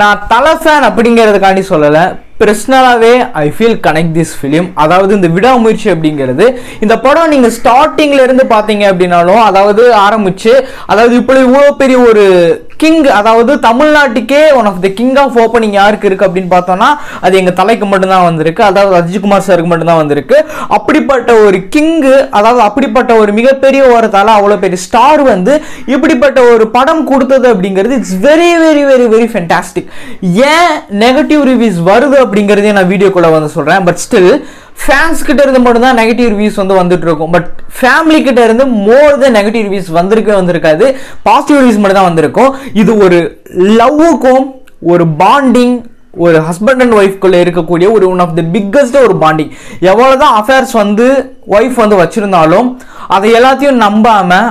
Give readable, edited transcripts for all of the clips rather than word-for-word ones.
நான் தலை ஃபேன் அப்படிங்கிறதுக்காண்டி சொல்லலை, பர்சனலாகவே I feel connect this film. அதாவது இந்த விடாமுயற்சி அப்படிங்கிறது, இந்த படம் நீங்கள் ஸ்டார்டிங்கில் இருந்து பார்த்தீங்க அப்படின்னாலும், அதாவது ஆரம்பிச்சு, அதாவது இப்படி இவ்வளோ பெரிய ஒரு கிங், அதாவது தமிழ்நாட்டுக்கே one of the king of opening யாருக்கு இருக்குது அப்படின்னு பார்த்தோம்னா அது எங்கள் தலைக்கு மட்டும்தான் வந்திருக்கு, அதாவது அஜித்குமார் சாருக்கு மட்டும்தான் வந்திருக்கு. அப்படிப்பட்ட ஒரு கிங்கு, அதாவது அப்படிப்பட்ட ஒரு மிகப்பெரிய ஒரு தலை, அவ்வளோ பெரிய ஸ்டார் வந்து இப்படிப்பட்ட ஒரு படம் கொடுத்தது அப்படிங்கிறது it's very very very very fantastic. ஏன் நெகட்டிவ் ரிவ்யூஸ் வருது அப்படிங்கிறதே நான் வீடியோக்குள்ள வந்து சொல்றேன். பட் ஸ்டில் ஃபேன்ஸ் கிட்ட இருந்து மட்டும் தான் நெகட்டிவ் ரிவ்யூஸ் வந்து வந்துட்டு இருக்கும். பட் ஃபேமிலி கிட்ட இருந்து மோர் தென் நெகட்டிவ் ரிவ்யூஸ் வந்திருக்காது, பாசிட்டிவ் ரிவ்யூஸ் மட்டும் தான் வந்திருக்கும். இது ஒரு லவ்வுக்கும் ஒரு பாண்டிங், ஒரு ஹஸ்பண்ட் அண்ட் ஒய்ஃப்குள்ள இருக்கக்கூடிய ஒரு ஒன் ஆஃப் தி பிக்கஸ்ட் ஒரு பாண்டிங். எவ்வளவுதான் அஃபேர்ஸ் வந்து ஒய்ஃப் வந்து வச்சிருந்தாலும் அதை எல்லாத்தையும் நம்பாம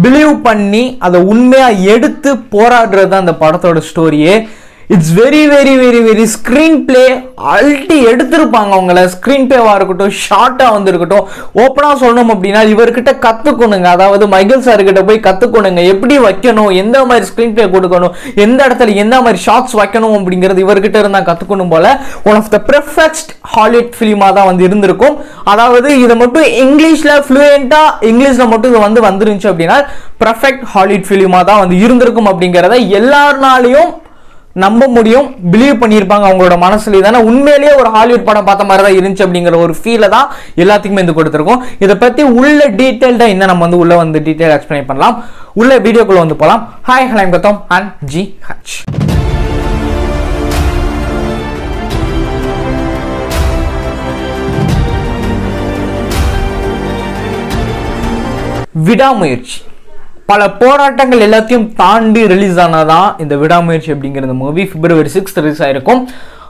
பிலீவ் பண்ணி அதை உண்மையா எடுத்து போராடுறது தான் அந்த படத்தோட ஸ்டோரியே. It's very very very very screenplay அல்ட்டி எடுத்திருப்பாங்க. அவங்கள ஸ்க்ரீன் பிளேவா இருக்கட்டும், ஷார்ட்டா வந்து இருக்கட்டும், ஓப்பனா சொல்லணும் அப்படின்னா இவர்கிட்ட கத்துக்கணுங்க. அதாவது மைக்கேல் சார் கிட்ட போய் கத்துக்கணுங்க, எப்படி வைக்கணும், எந்த மாதிரி ஸ்க்ரீன் பிளே கொடுக்கணும், எந்த இடத்துல எந்த மாதிரி ஷார்ட்ஸ் வைக்கணும் அப்படிங்கிறது இவர்கிட்ட இருந்தா கத்துக்கணும் போல. One of the perfect Hollywood ஃபிலிமா தான் வந்து இருந்திருக்கும். அதாவது இதை மட்டும் இங்கிலீஷ்ல ஃப்ளூயண்டா இங்கிலீஷ்ல மட்டும் இது வந்து வந்துருந்துச்சு அப்படின்னா பெர்ஃபெக்ட் ஹாலிவுட் ஃபிலிமா தான் வந்து இருந்திருக்கும் அப்படிங்கிறத எல்லாருனாலையும் நம்ப முடியும், பிலீவ் பண்ணியிருப்பாங்க அவங்களோட மனசுல. தானே உண்மையிலேயே ஒரு ஹாலிவுட் படம் பார்த்த மாதிரி தான் இருந்துச்சு அப்படிங்கிற ஒரு ஃபீலை தான் எல்லாத்துக்குமே வந்து கொடுத்துருக்கோம். இதை பத்தி உள்ள டீட்டெயில்டா இன்னும் நம்ம வந்து உள்ள வந்து டீட்டெயில் எக்ஸ்பிளைன் பண்ணலாம். உள்ள வீடியோக்குள்ள வந்து போகலாம். Hi, hello, Gautham and G H. விடாமுயற்சி பல போராட்டங்கள் எல்லாத்தையும் தாண்டி ரிலீஸ் ஆனதான் இந்த விடாமுயற்சி அப்படிங்கிற மூவி. February 6th ரிலீஸ் ஆயிருக்கும்.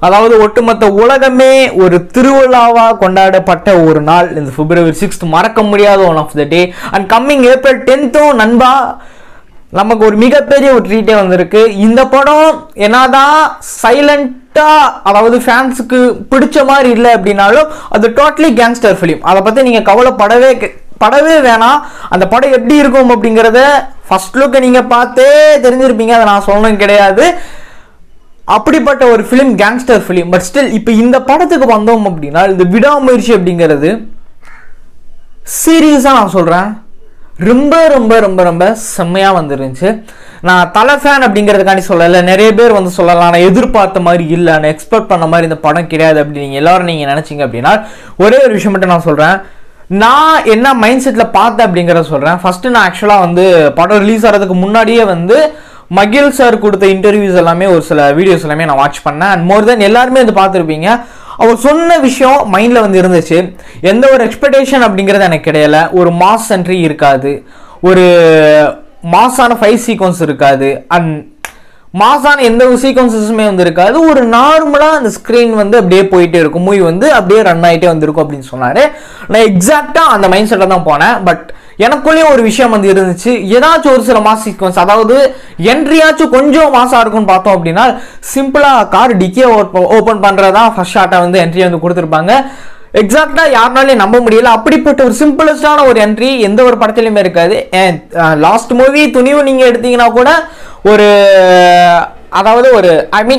அதாவது ஒட்டுமொத்த உலகமே ஒரு திருவிழாவா கொண்டாடப்பட்ட ஒரு நாள் இந்த February 6th, மறக்க முடியாத one of the day. And coming April 10th நண்பா நமக்கு ஒரு மிகப்பெரிய ஒரு ட்ரீட்டே வந்திருக்கு. இந்த படம் என்னதான் சைலண்டா, அதாவது ஃபேன்ஸுக்கு பிடிச்ச மாதிரி இல்லை அப்படின்னாலும் அது டோட்டலி கேங்ஸ்டர் ஃபிலிம். அதை பத்தி நீங்க கவலைப்படவே வேணாம். அந்த படம் எப்படி இருக்கும் அப்படிங்கிறத ஃபர்ஸ்ட் லுக்கை நீங்க பார்த்தே தெரிஞ்சிருப்பீங்க, அதை நான் சொல்லணும் கிடையாது. அப்படிப்பட்ட ஒரு film, gangster film. But still இப்போ இந்த படத்துக்கு வந்தோம் அப்படின்னா இந்த விடாமுயற்சி அப்படிங்கிறது சீரியஸா நான் சொல்றேன், ரொம்ப ரொம்ப ரொம்ப ரொம்ப செம்மையா வந்துருந்துச்சு. நான் தலை ஃபேன் அப்படிங்கிறதுக்காண்டி சொல்லலை, நிறைய பேர் வந்து சொல்லலாம் நான் எதிர்பார்த்த மாதிரி இல்லை, நான் எக்ஸ்பெக்ட் பண்ண மாதிரி இந்த படம் கிடையாது அப்படி நீங்க எல்லாரும் நீங்க நினைச்சீங்க அப்படின்னா ஒரே ஒரு விஷயம் மட்டும் நான் சொல்றேன். நான் என்ன மைண்ட் செட்டில் பார்த்தேன் அப்படிங்கிறத சொல்கிறேன். ஃபஸ்ட்டு நான் ஆக்சுவலாக வந்து படம் ரிலீஸ் ஆகிறதுக்கு முன்னாடியே வந்து மகில் சார் கொடுத்த இன்டர்வியூஸ் எல்லாமே, ஒரு சில வீடியோஸ் எல்லாமே நான் வாட்ச் பண்ணேன். அண்ட் மோர் தென் எல்லாருமே வந்து பார்த்துருப்பீங்க. அவர் சொன்ன விஷயம் மைண்டில் வந்து இருந்துச்சு. எந்த ஒரு எக்ஸ்பெக்டேஷன் அப்படிங்கிறது எனக்கு கிடையல. ஒரு மாஸ் என்ட்ரி இருக்காது, ஒரு மாஸான ஃபைட் சீக்வன்ஸ் இருக்காது, அண்ட் மாசான எந்த ஒரு சீக்வன்சஸுமே வந்து இருக்காது. ஒரு நார்மலாக அந்த ஸ்க்ரீன் வந்து அப்படியே போயிட்டே இருக்கும், மூவி வந்து அப்படியே ரன் ஆகிட்டே வந்திருக்கும் அப்படின்னு சொன்னார். நான் எக்ஸாக்டாக அந்த மைண்ட் செட்டில் தான் போனேன். பட் எனக்குள்ளேயும் ஒரு விஷயம் வந்து இருந்துச்சு, ஏதாச்சும் ஒரு சில மாஸ் சீக்வன்ஸ், அதாவது என்ட்ரியாச்சும் கொஞ்சம் மாசாக இருக்கும்னு பார்த்தோம் அப்படின்னா சிம்பிளாக கார் டிக்கியை ஓப்பன் பண்ணுறதா ஃபர்ஸ்ட் ஷாட்டை வந்து என்ட்ரியை வந்து கொடுத்துருப்பாங்க. எக்ஸாக்டா யாருனாலையும் நம்ப முடியல. அப்படிப்பட்ட ஒரு சிம்பிளஸ்டான ஒரு என்ட்ரி எந்த ஒரு படத்திலுமே இருக்காது. லாஸ்ட் மூவி துணிவு நீங்க எடுத்தீங்கன்னா கூட ஒரு, அதாவது ஒரு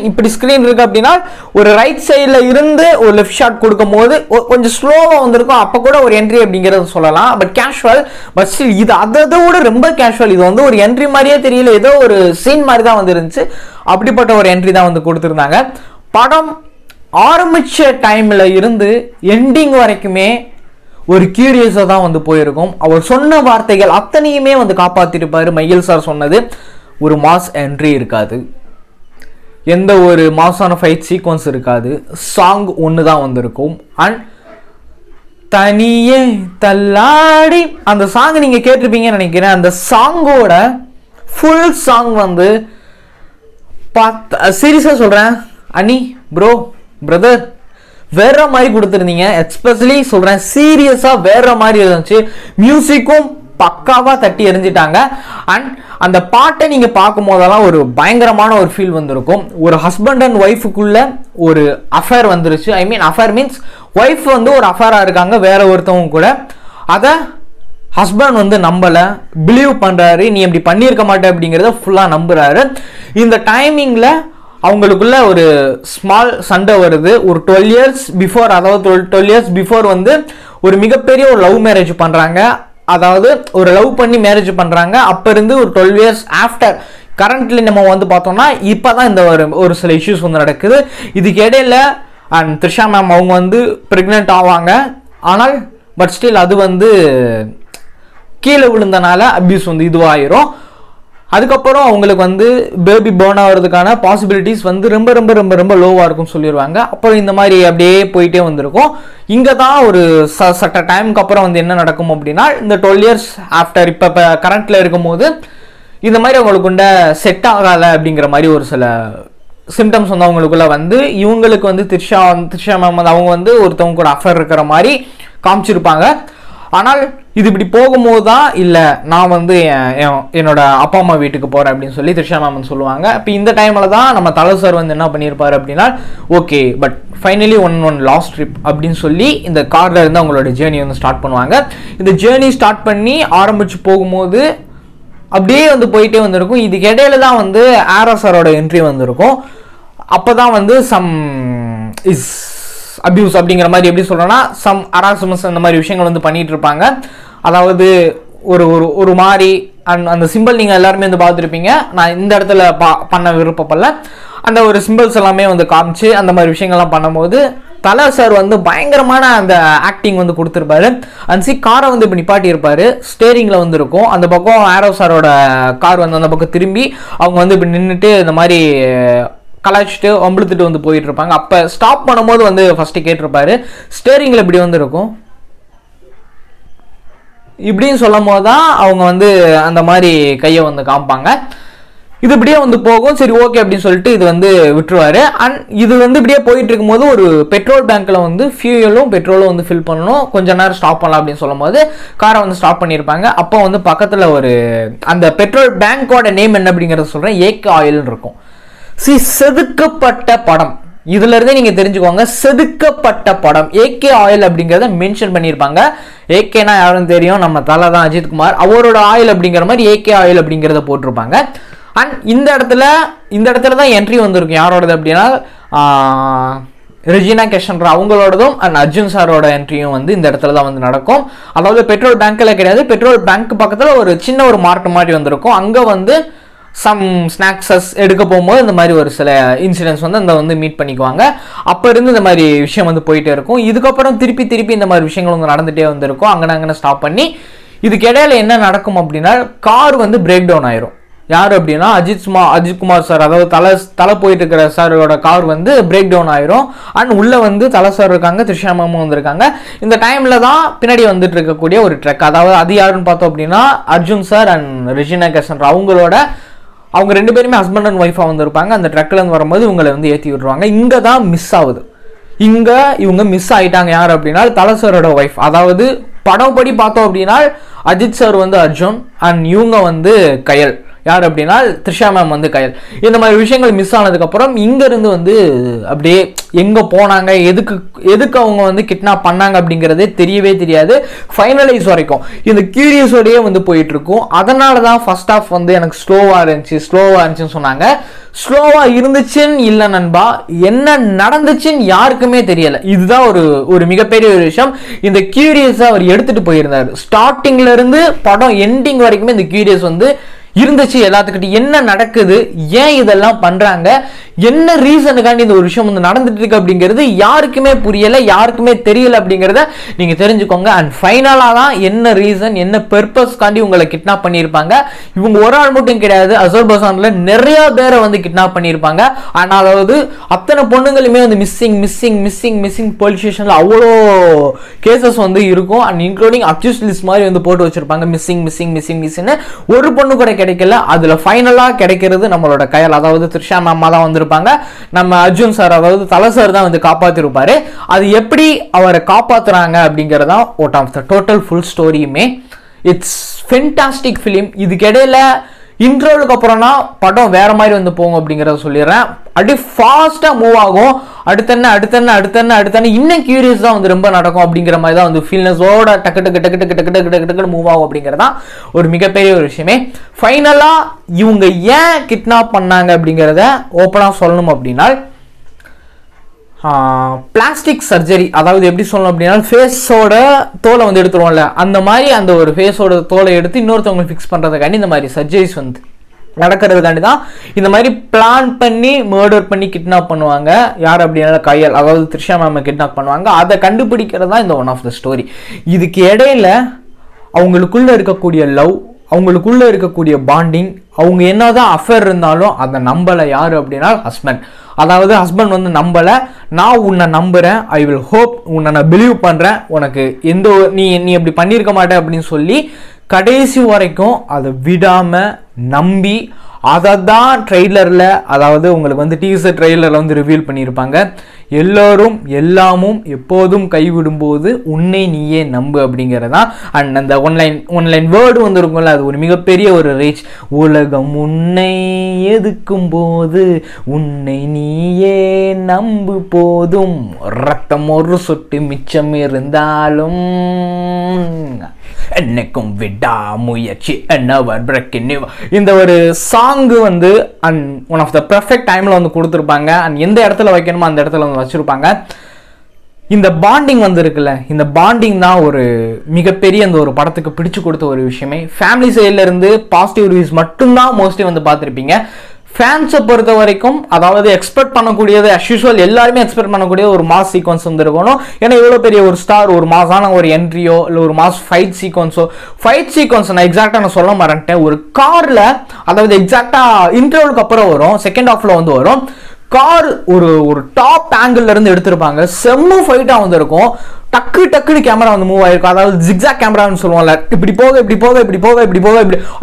இப்படி ஸ்கிரீன் இருக்கு அப்படின்னா ஒரு ரைட் சைடில் இருந்து ஒரு லெஃப்ட் ஷாட் கொடுக்கும் போது கொஞ்சம் ஸ்லோவாக வந்திருக்கும், அப்போ கூட ஒரு என்ட்ரி அப்படிங்கிறது சொல்லலாம். பட் கேஷுவல், பட் ஸ்டில் இது அதை விட ரொம்ப கேஷுவல். இது வந்து ஒரு என்ட்ரி மாதிரியே தெரியல, ஏதோ ஒரு சீன் மாதிரி தான் வந்து இருந்துச்சு. அப்படிப்பட்ட ஒரு என்ட்ரி தான் வந்து கொடுத்துருந்தாங்க. படம் ஆரம்பிச்ச டைம்ல இருந்து எண்டிங் வரைக்குமே ஒரு கியூரியஸா தான் வந்து போயிருக்கும். அவர் சொன்ன வார்த்தைகள் அத்தனையுமே வந்து காப்பாத்திருப்பாரு. மைக்கேல் சார் சொன்னது, ஒரு மாஸ் என்ட்ரி இருக்காது, எந்த ஒரு மாஸான ஃபைட் சீக்வன்ஸ் இருக்காது, சாங் ஒன்று தான் வந்திருக்கும். அண்ட் தனியே தள்ளாடி அந்த சாங் நீங்க கேட்டிருப்பீங்கன்னு நினைக்கிறேன். அந்த சாங்கோட ஃபுல் சாங் வந்து சீரியஸா சொல்றேன் அனி ப்ரோ, பிரதர், வேற மாதிரி கொடுத்துருந்தீங்க. எஸ்பெஷலி சொல்றேன், சீரியஸா வேற மாதிரி இருந்துச்சு. மியூசிக்கும் பக்காவா தட்டி எறிஞ்சிட்டாங்க. அண்ட் அந்த பாட்டை நீங்க பார்க்கும் போதெல்லாம் ஒரு பயங்கரமான ஒரு ஃபீல் வந்திருக்கும். ஒரு ஹஸ்பண்ட் அண்ட் ஒய்ஃபுக்குள்ள ஒரு அஃபேர் வந்துருச்சு. அஃபேர் மீன்ஸ் ஒய்ஃப் வந்து ஒரு அஃபேரா இருக்காங்க வேற ஒருத்தவங்க கூட. அதை ஹஸ்பண்ட் வந்து நம்பல, பிலீவ் பண்றாரு, நீ இப்படி பண்ணியிருக்க மாட்டே அப்படிங்கிறத ஃபுல்லா நம்புறாரு. இந்த டைமிங்ல அவங்களுக்குள்ள ஒரு ஸ்மால் சண்டை வருது. ஒரு 12 இயர்ஸ் பிஃபோர், அதாவது 12 இயர்ஸ் பிஃபோர் வந்து ஒரு மிகப்பெரிய ஒரு லவ் மேரேஜ் பண்ணுறாங்க. அதாவது ஒரு லவ் பண்ணி மேரேஜ் பண்ணுறாங்க. அப்போ இருந்து ஒரு 12 இயர்ஸ் ஆஃப்டர் கரண்ட்லி நம்ம வந்து பார்த்தோம்னா இப்போ தான் இந்த ஒரு சில இஷ்யூஸ் வந்து நடக்குது. இதுக்கு இடையில அண்ட் த்ரிஷா மேம் அவங்க வந்து ப்ரெக்னென்ட் ஆவாங்க. ஆனால் பட் ஸ்டில் அது வந்து கீழே விழுந்தனால அப்யூஸ் வந்து இதுவாயிரும். அதுக்கப்புறம் அவங்களுக்கு வந்து பேபி பர்ன் ஆகிறதுக்கான பாசிபிலிட்டிஸ் வந்து ரொம்ப ரொம்ப ரொம்ப ரொம்ப லோவாக இருக்கும்னு சொல்லிடுவாங்க. அப்புறம் இந்த மாதிரி அப்படியே போயிட்டே வந்திருக்கும். இங்கே தான் ஒரு சட்ட டைமுக்கு அப்புறம் வந்து என்ன நடக்கும் அப்படின்னா, இந்த 12 இயர்ஸ் ஆஃப்டர் இப்போ கரண்ட்டில் இருக்கும்போது இந்த மாதிரி அவங்களுக்குண்ட செட் ஆகலை அப்படிங்கிற மாதிரி ஒரு சில சிம்டம்ஸ் வந்து அவங்களுக்குள்ள வந்து இவங்களுக்கு வந்து த்ரிஷா மேம் வந்து அவங்க வந்து ஒருத்தவங்க கூட அஃபேர் இருக்கிற மாதிரி காமிச்சிருப்பாங்க. ஆனால் இது இப்படி போகும்போது தான் இல்லை நான் வந்து என்னோட அப்பா அம்மா வீட்டுக்கு போகிறேன் அப்படின்னு சொல்லி த்ரிஷா மேம் சொல்லுவாங்க. இப்போ இந்த டைமில் தான் நம்ம தலை சார் வந்து என்ன பண்ணியிருப்பாரு அப்படின்னா, okay but finally one last trip அப்படின்னு சொல்லி இந்த காரில் இருந்து அவங்களோட ஜேர்னி வந்து ஸ்டார்ட் பண்ணுவாங்க. இந்த ஜேர்னி ஸ்டார்ட் பண்ணி ஆரம்பித்து போகும்போது அப்படியே வந்து போயிட்டே வந்திருக்கும். இதுக்கு இடையில தான் வந்து ஆரோ சாரோட என்ட்ரி வந்திருக்கும். அப்போ தான் வந்து சம் இஸ் அபியூஸ் அப்படிங்கிற மாதிரி எப்படி சொல்கிறேன்னா சம் ஹராஸ்மெண்ட்ஸ் அந்த மாதிரி விஷயங்கள் வந்து பண்ணிகிட்டு இருப்பாங்க. அதாவது ஒரு ஒரு மாதிரி அந்த சிம்பிள் நீங்கள் எல்லாருமே வந்து பார்த்துருப்பீங்க. நான் இந்த இடத்துல பண்ண விருப்பப்படல. அந்த ஒரு சிம்பிள்ஸ் எல்லாமே வந்து காமிச்சு அந்த மாதிரி விஷயங்கள்லாம் பண்ணும்போது தலை சார் வந்து பயங்கரமான அந்த ஆக்டிங் வந்து கொடுத்துருப்பாரு. அந்த காரை வந்து இப்போ நிப்பாட்டியிருப்பாரு. ஸ்டேரிங்கில் வந்து இருக்கும். அந்த பக்கம் ஆரோ சாரோட கார் வந்து அந்த பக்கம் திரும்பி அவங்க வந்து இப்போ நின்றுட்டு இந்த மாதிரி கலாய்ச்சிட்டு ஒம்பளுத்துட்டு வந்து போயிட்டு இருப்பாங்க. அப்போ ஸ்டாப் பண்ணும்போது வந்து ஃபஸ்ட்டு கேட்டிருப்பாரு, ஸ்டேரிங்கில் இப்படி வந்து இருக்கும் இப்படின்னு சொல்லும் போது தான் அவங்க வந்து அந்த மாதிரி கையை வந்து காமிப்பாங்க. இது இப்படியே வந்து போகும். சரி ஓகே அப்படின்னு சொல்லிட்டு இது வந்து விட்டுருவாரு. அண்ட் இது வந்து இப்படியே போயிட்டு இருக்கும்போது ஒரு பெட்ரோல் பேங்க்ல வந்து ஃபியூயலும் பெட்ரோலும் வந்து ஃபில் பண்ணணும், கொஞ்ச நேரம் ஸ்டாப் பண்ணலாம் அப்படின்னு சொல்லும் போது காரை வந்து ஸ்டாப் பண்ணியிருப்பாங்க. அப்போ வந்து பக்கத்தில் ஒரு அந்த பெட்ரோல் பேங்கோட நேம் என்ன அப்படிங்கிறத சொல்கிறேன், ஏகே ஆயில்னு இருக்கும். செதுக்கப்பட்ட படம், இதுல இருந்தே நீங்க தெரிஞ்சுக்கோங்க, செதுக்கப்பட்ட படம் ஏகே ஆயில் அப்படிங்கிறத மென்ஷன் பண்ணியிருப்பாங்க. ஏகேனா யாரும் தெரியும், நம்ம தலை தான் அஜித் குமார், அவரோட ஆயில் அப்படிங்கிற மாதிரி ஏகே ஆயில் அப்படிங்கிறத போட்டிருப்பாங்க. அண்ட் இந்த இடத்துல தான் என்ட்ரி வந்திருக்கும். யாரோடது அப்படின்னா ரெஜினா கேஷன்ரா அவங்களோடதும் அண்ட் அர்ஜுன் சாரோட என்ட்ரியும் வந்து இந்த இடத்துல தான் வந்து நடக்கும். அதாவது பெட்ரோல் பேங்க்ல கிடையாது, பெட்ரோல் பேங்க் பக்கத்தில் ஒரு சின்ன ஒரு மார்ட் மாதிரி வந்திருக்கும். அங்கே வந்து சம் ஸ்நாக்ஸஸ் எடுக்க போகும்போது இந்த மாதிரி ஒரு சில இன்சிடென்ட்ஸ் வந்து அந்த வந்து மீட் பண்ணிக்குவாங்க. அப்போ இருந்து இந்த மாதிரி விஷயம் வந்து போயிட்டே இருக்கும். இதுக்கப்புறம் திருப்பி இந்த மாதிரி விஷயங்கள் வந்து நடந்துகிட்டே வந்துருக்கும். அங்கே ஸ்டாப் பண்ணி இதுக்கு இடையில என்ன நடக்கும் அப்படின்னா, கார் வந்து பிரேக் டவுன் ஆயிரும். யார் அப்படின்னா அஜித் குமார் சார், அதாவது தலை போயிட்டு இருக்கிற சாரோட கார் வந்து பிரேக் டவுன் ஆயிரும். அண்ட் உள்ள வந்து தலை சார் இருக்காங்க, த்ரிஷா மேமும் வந்திருக்காங்க. இந்த டைம்ல தான் பின்னாடி வந்துட்டு இருக்கக்கூடிய ஒரு ட்ரக், அதாவது அது யாருன்னு பார்த்தோம் அப்படின்னா அர்ஜுன் சார் அண்ட் ரெஜினா கேஷன் அவங்க 2 பேருமே ஹஸ்பண்ட் அண்ட் ஒய்ஃபாக வந்திருப்பாங்க. அந்த ட்ரக்ல இருந்து வரும்போது இவங்களை வந்து ஏற்றி விடுவாங்க. இங்கே தான் மிஸ் ஆகுது. இவங்க மிஸ் ஆயிட்டாங்க. யார் அப்படின்னா தலை சாரோட ஒய்ஃப். அதாவது படம் படி பார்த்தோம் அப்படின்னா அஜித் சார் வந்து அர்ஜுன் அண்ட் இவங்க வந்து கயல். யார் அப்படின்னா த்ரிஷா மேம் வந்து கயல். இந்த மாதிரி விஷயங்கள் மிஸ் ஆனதுக்கப்புறம் இங்கேருந்து வந்து அப்படியே எங்கே போனாங்க, எதுக்கு அவங்க வந்து கிட்னாப் பண்ணாங்க அப்படிங்கிறதே தெரியவே தெரியாது. ஃபைனலைஸ் வரைக்கும் இந்த கியூரியஸோடையே வந்து போயிட்டு இருக்கும். அதனால தான் ஃபர்ஸ்ட் ஆஃப் வந்து எனக்கு ஸ்லோவாக இருந்துச்சுன்னு சொன்னாங்க. ஸ்லோவாக இருந்துச்சுன்னு இல்லை நண்பா, என்ன நடந்துச்சுன்னு யாருக்குமே தெரியல. இதுதான் ஒரு மிகப்பெரிய ஒரு விஷயம். இந்த கியூரியஸை அவர் எடுத்துகிட்டு போயிருந்தார். ஸ்டார்டிங்ல இருந்து படம் எண்டிங் வரைக்குமே இந்த கியூரியஸ் வந்து இருந்துச்சு எல்லாத்துக்கிட்ட. என்ன நடக்குது, ஏன் இதெல்லாம் பண்றாங்க, என்ன ரீசனுக்காண்டி இந்த ஒரு விஷயம் வந்து நடந்துட்டு இருக்கு அப்படிங்கிறது யாருக்குமே புரியல, யாருக்குமே தெரியல அப்படிங்கிறத நீங்க தெரிஞ்சுக்கோங்க. அண்ட் ஃபைனலா தான் என்ன ரீசன், என்ன பெர்பஸ்காண்டி உங்களை கிட்னாப் பண்ணியிருப்பாங்க. இவங்க ஒரு ஆள் மட்டும் கிடையாது, அசர்பைஜான்ல நிறைய பேரை வந்து கிட்னாப் பண்ணியிருப்பாங்க. ஆனா அதாவது அத்தனை பொண்ணுங்களுமே வந்து மிஸ்ஸிங் போலீஸ் ஸ்டேஷன்ல அவ்வளோ கேசஸ் வந்து இருக்கும். அண்ட் இன்க்ளூடிங் அக்யூஸ்ட் லிஸ்ட் மாதிரி வந்து போட்டு வச்சிருப்பாங்க, மிஸ்ஸிங் ஒரு பொண்ணு கூட கிடைக்கல. அதுல ஃபைனலா கிடைக்கிறது நம்மளோட கயல், அதாவது த்ரிஷா மேமா தான் வந்திருப்பாங்க. நம்ம அர்ஜுன் சார், அதாவது தலை சார் தான் வந்து காப்பாத்திருப்பாரு. அது எப்படி அவரை காப்பாத்துறாங்க அப்படிங்கறதா out of the total full ஸ்டோரியுமே. It's fantastic film. இதுக்கு இடையில இன்ட்ரோலுக்கு அப்புறம்னா படம் வேற மாதிரி வந்து போகும் அப்படிங்கிறத சொல்லிடுறேன். அப்படியே ஃபாஸ்ட்டாக மூவ் ஆகும். அடுத்தென்ன இன்னும் கியூரியஸ் தான் வந்து ரொம்ப நடக்கும் அப்படிங்கிற மாதிரி தான் வந்து ஃபீல்னஸோட டக்கு மூவ் ஆகும் அப்படிங்கிறது தான் ஒரு மிகப்பெரிய ஒரு விஷயமே. ஃபைனலாக இவங்க ஏன் கிட்னாப் பண்ணாங்க அப்படிங்கிறத ஓப்பனாக சொல்லணும் அப்படின்னா, பிளாஸ்டிக் சர்ஜரி, அதாவது எப்படி சொல்லணும் அப்படின்னா ஃபேஸோட தோலை வந்து எடுத்துருவோம்ல, அந்த மாதிரி அந்த ஒரு ஃபேஸோட தோலை எடுத்து இன்னொருத்தவங்க ஃபிக்ஸ் பண்ணுறதுக்காண்டி இந்த மாதிரி சர்ஜரிஸ் வந்து நடக்கிறதுக்காண்டி தான் இந்த மாதிரி பிளான் பண்ணி மர்டர் பண்ணி கிட்னாப் பண்ணுவாங்க. யார் அப்படின்னா கையல், அதாவது த்ரிஷா மேம் கிட்னாப் பண்ணுவாங்க. அதை கண்டுபிடிக்கிறது தான் இந்த ஒன் ஆஃப் த ஸ்டோரி. இதுக்கு இடையில அவங்களுக்குள்ள இருக்கக்கூடிய லவ், அவங்களுக்குள்ள இருக்கக்கூடிய பாண்டிங், அவங்க என்னதான் அஃபேர் இருந்தாலும் அதை நம்பலை யார் அப்படின்னா ஹஸ்பண்ட். அதாவது ஹஸ்பண்ட் வந்து நம்பலை, நான் உன்னை நம்புகிறேன், ஐ வில் ஹோப், உன்னை நான் பிலீவ் பண்ணுறேன், உனக்கு எந்த நீ அப்படி பண்ணியிருக்க மாட்டே அப்படின்னு சொல்லி கடைசி வரைக்கும் அதை விடாமல் நம்பி அதை தான் ட்ரெய்லரில், அதாவது உங்களுக்கு வந்து டீசர் ட்ரெய்லரில் வந்து ரிவீல் பண்ணியிருப்பாங்க. எல்லோரும் எல்லாமும் எப்போதும் கைவிடும்போது உன்னை நீயே நம்பு அப்படிங்கிறதான். அண்ட் அந்த ஒன்லைன் வேர்டு வந்து இருக்கும்ல, அது ஒரு மிகப்பெரிய ஒரு ரீச். உலகம் உன்னை எதுக்கும் போது உன்னை நீயே நம்பு போதும், ரத்தம் ஒரு சொட்டு மிச்சம் இருந்தாலும் என்னைக்கும் விடா முயற்சி என்னவர் பிரேக்கிங். இந்த ஒரு சாங்கு வந்து and one of the perfect டைமில் வந்து கொடுத்துருப்பாங்க. அண்ட் எந்த இடத்துல வைக்கணுமோ அந்த இடத்துல வந்து வச்சுருப்பாங்க. இந்த பாண்டிங் வந்து இருக்குல்ல, இந்த பாண்டிங் தான் ஒரு மிகப்பெரிய அந்த ஒரு படத்துக்கு பிடிச்சு கொடுத்த ஒரு விஷயமே. ஃபேமிலி சைடில் இருந்து பாசிட்டிவ் ரிவ்யூஸ் மட்டும்தான் மோஸ்ட்லி வந்து பார்த்துருப்பீங்க. ஃபேன்ஸை பொறுத்த வரைக்கும் அதாவது எக்ஸ்பெக்ட் பண்ணக்கூடியது அஸ் யூஷுவல் எல்லாருமே எக்ஸ்பெக்ட் பண்ணக்கூடிய ஒரு மாஸ் சீக்வன்ஸ் வந்து இருக்கணும். ஏன்னா இவ்வளோ பெரிய ஒரு ஸ்டார் ஒரு மாஸான ஒரு என்ட்ரியோ இல்லை ஒரு மாஸ் ஃபைட் சீக்வன்ஸ் நான் எக்ஸாக்டாக நான் சொல்ல மாட்டேன். ஒரு காரில், அதாவது எக்ஸாக்டாக இன்டர்வலுக்கு அப்புறம் வரும், செகண்ட் ஹாஃபில் வந்து வரும். கார் ஒரு டாப் ஆங்கிள் இருந்து எடுத்திருப்பாங்க. செம்ம ஃபைட்டா வந்து இருக்கும். டக்குன்னு கேமரா வந்து மூவ் ஆயிருக்கும். அதாவது ஜிக்ஸாக் கேமரான்னு சொல்லுவாங்கல்ல, இப்படி போக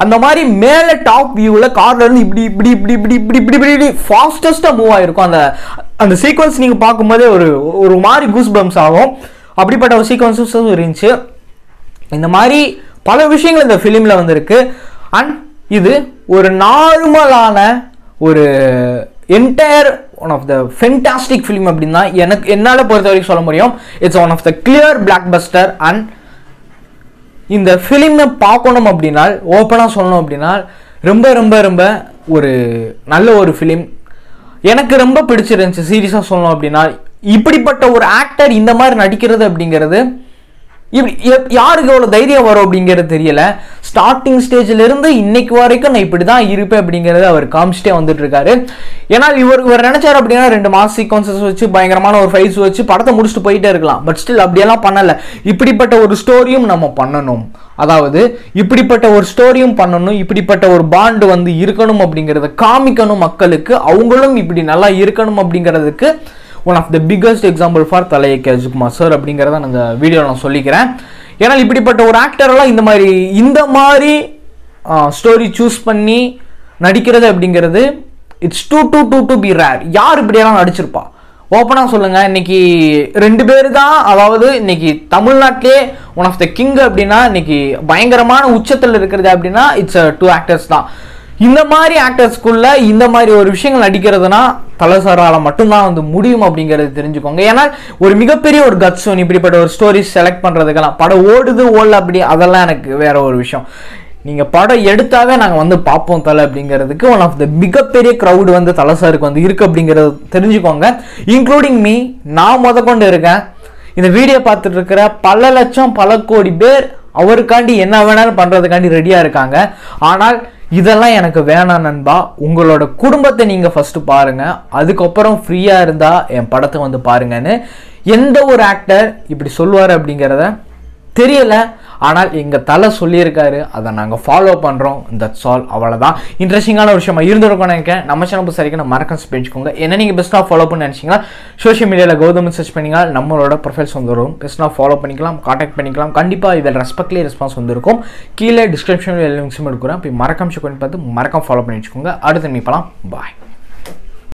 அந்த மாதிரி மேல டாப் வியூல கார்ல இருந்து இப்படி ஃபாஸ்டஸ்டா மூவ் ஆயிருக்கும். அந்த சீக்வன்ஸ் நீங்க பார்க்கும்போதே ஒரு மாதிரி கூஸ் பம்ப்ஸ் ஆகும். அப்படிப்பட்ட ஒரு சீக்வன்ஸும் இருந்துச்சு. இந்த மாதிரி பல விஷயங்கள் இந்த ஃபிலிம்ல வந்து இருக்கு. அண்ட் இது ஒரு நார்மலான ஒரு entire one of the fantastic film அப்படின்னா என்னால் பொறுத்த வரைக்கும் சொல்ல முடியும். It's one of the clear blockbuster. And இந்த ஃபிலிமை பார்க்கணும் அப்படின்னா, ஓப்பனாக சொல்லணும் அப்படின்னா, ரொம்ப ரொம்ப ரொம்ப ஒரு நல்ல ஒரு ஃபிலிம். எனக்கு ரொம்ப பிடிச்சிருந்துச்சு. சீரியஸாக சொல்லணும் அப்படின்னா, இப்படிப்பட்ட ஒரு ஆக்டர் இந்த மாதிரி நடிக்கிறது அப்படிங்கிறது இப்படி யாருக்கு எவ்வளோ தைரியம் வரும் அப்படிங்கிறது தெரியல. ஸ்டார்டிங் ஸ்டேஜில் இருந்து இன்னைக்கு வரைக்கும் நான் இப்படி தான் இருப்பேன் அப்படிங்கிறது அவர் காமிச்சிட்டே வந்துட்டு இருக்காரு. ஏன்னா இவர் நினைச்சார் அப்படின்னா 2 மாஸ் சீக்வன்சஸ் வச்சு பயங்கரமான ஒரு ஃபைட்ஸ் வச்சு படத்தை முடிச்சுட்டு போயிட்டே இருக்கலாம். பட் ஸ்டில் அப்படியெல்லாம் பண்ணலை. இப்படிப்பட்ட ஒரு ஸ்டோரியும் நம்ம பண்ணணும், அதாவது இப்படிப்பட்ட ஒரு ஸ்டோரியும் பண்ணணும், இப்படிப்பட்ட ஒரு பாண்டு வந்து இருக்கணும் அப்படிங்கிறத காமிக்கணும் மக்களுக்கு. அவங்களும் இப்படி நல்லா இருக்கணும் அப்படிங்கிறதுக்கு one of the biggest example for தலை கே சுகுமார் சார் அப்படிங்கிறத அந்த வீடியோவில் நான் சொல்லிக்கிறேன். ஏன்னா இப்படிப்பட்ட ஒரு ஆக்டரெல்லாம் இந்த மாதிரி ஸ்டோரி சூஸ் பண்ணி நடிக்கிறது அப்படிங்கிறது இட்ஸ் டூ பி ரேர். யார் இப்படியெல்லாம் நடிச்சிருப்பா? ஓப்பனாக சொல்லுங்கள். இன்னைக்கு 2 பேர் தான், அதாவது இன்னைக்கு தமிழ்நாட்டிலே ஒன் ஆஃப் த கிங் அப்படின்னா, இன்னைக்கு பயங்கரமான உச்சத்தில் இருக்கிறது அப்படின்னா இட்ஸ் 2 ஆக்டர்ஸ் தான். இந்த மாதிரி ஆக்டர்ஸ்குள்ள இந்த மாதிரி ஒரு விஷயங்கள் நடிக்கிறதுனா தலசாரால மட்டும்தான் வந்து முடியும் அப்படிங்கிறது தெரிஞ்சுக்கோங்க. ஏன்னா ஒரு மிகப்பெரிய ஒரு கட்ஸ் இப்படிப்பட்ட ஒரு ஸ்டோரி செலக்ட் பண்ணுறதுக்கெல்லாம், படம் ஓடல அப்படி அதெல்லாம் எனக்கு வேற ஒரு விஷயம். நீங்கள் படம் எடுத்தாவே நாங்கள் வந்து பார்ப்போம் தலை அப்படிங்கிறதுக்கு ஒன் ஆஃப் த மிகப்பெரிய க்ரௌடு வந்து தலசாருக்கு வந்து இருக்குது அப்படிங்கிறது தெரிஞ்சுக்கோங்க. இன்க்ளூடிங் மீ, நான் கொண்டு இருக்கேன். இந்த வீடியோ பார்த்துட்டு இருக்கிற பல லட்சம் பல கோடி பேர் அவருக்காண்டி என்ன வேணாலும் பண்ணுறதுக்காண்டி ரெடியாக இருக்காங்க. ஆனால் இதெல்லாம் எனக்கு வேணாம் நண்பா. உங்களோட குடும்பத்தை நீங்கள் ஃபஸ்ட்டு பாருங்கள், அதுக்கப்புறம் ஃப்ரீயாக இருந்தால் என் படத்தை வந்து பாருங்கன்னு எந்த ஒரு ஆக்டர் இப்படி சொல்லுவார் அப்படிங்கிறத தெரியல. ஆனால் எங்கள் தலை சொல்லியிருக்காரு, அதை நாங்கள் ஃபாலோ பண்ணுறோம். That's all. அவ்வளோதான். இன்ட்ரெஸ்டிங்கான ஒரு விஷயமா இருந்திருக்கும் நினைக்கிறேன். நம்ம சேனல் சரிக்கு நான் மறக்காம பேச்சுக்கோங்க. என்ன நீங்கள் பெஸ்ட்டாக ஃபாலோ பண்ணி நினச்சிங்கன்னா சோஷியல் மீடியாவில் கௌதம் சர்ச் பண்ணிங்கன்னா நம்மளோட ப்ரொஃபைல்ஸ் வந்துடும். பெஸ்ட்டாக ஃபாலோ பண்ணிக்கலாம், காண்டாக்ட் பண்ணிக்கலாம். கண்டிப்பாக இதில் ரெஸ்பெக்ட்லி ரெஸ்பான்ஸ் வந்துருக்கும். கீழே டிஸ்கிரிப்ஷனில் எல்லா லிங்க்ஸும் எடுக்கிறேன். போய் மறக்காம செக் பண்ணி பார்த்து மறக்காம ஃபாலோ பண்ணி வச்சுக்கோங்க. அடுத்து மீட்பலாம். பாய்.